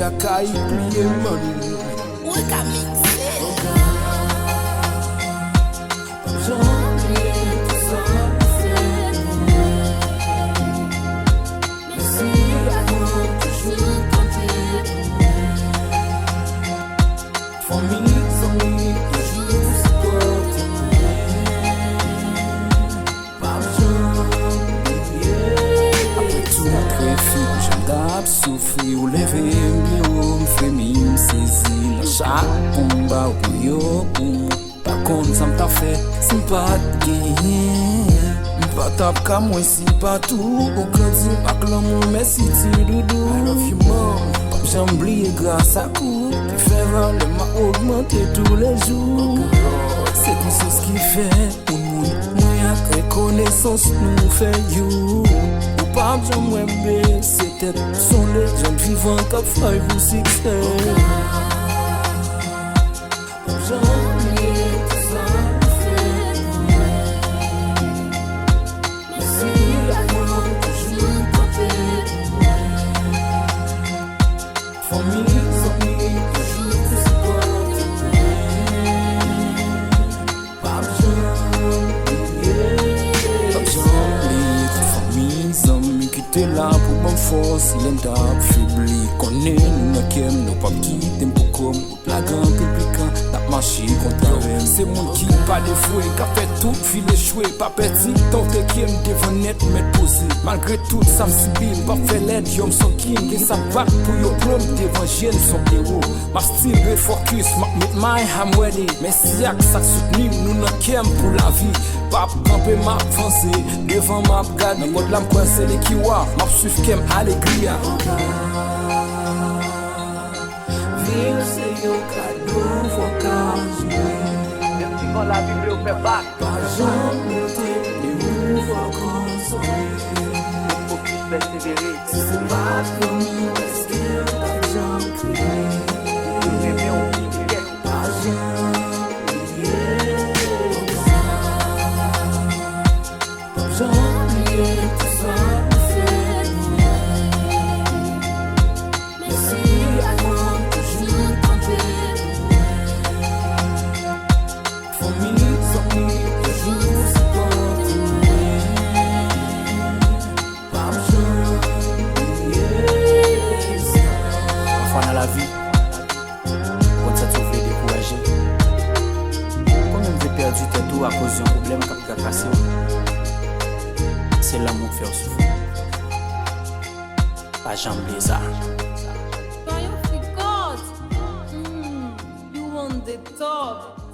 la caille, plié mon. Ouais, Camille. Souffri ou lever mieux, m'frémir, saisi dans chaque combat ou yo pour par contre ça m'a fait c'est pas gagner pas tap comme moi si pas tout au crédit pas que l'amour merci ti doudou I love you more pas j'oublie grâce à coup qui fait valer m'a augmenté tous les jours c'est tout ce qui fait pour nous moi reconnaissance nous fait you pas besoin de moi c'était son légende vivant qu'à 5 ou 6 là pour mon force, il est d'ab faibli. Connaît nous n'a qu'aime, nous pas quitter pour comme la grande public, la marché contre eux. C'est mon qui pas dévoué, qui a fait tout, fil échoué, pas petit, tant qui aime devant net, mettre posé. Malgré tout, ça me subit, pas fait l'aide, y'om son king, et ça bat pour yo plomb devant jeune son héros. Ma style de focus, my I'm ready. Mais si y'a que ça soutenu, nous n'a qu'aime pour la vie. Pas camper ma avancée, devant ma garde, mais mode l'âme coincé les kiwa, ma suivre qu'aime allégria. Vivre c'est yo cadeau, faut qu'à même si quand la Bible au fait bac, pas jamais noter les mots, faut consommer. faut plus persévérer. C'est pas pour nous, parce que pas jamais crier. Nous rêvons qui quête. Pas jamais. Dans la vie, quand ça te fait décourager, quand même j'ai perdu tes tout à cause d'un problème qui a cassé, c'est l'amour qui fait souffrir. Pas jamais ça. You want the top.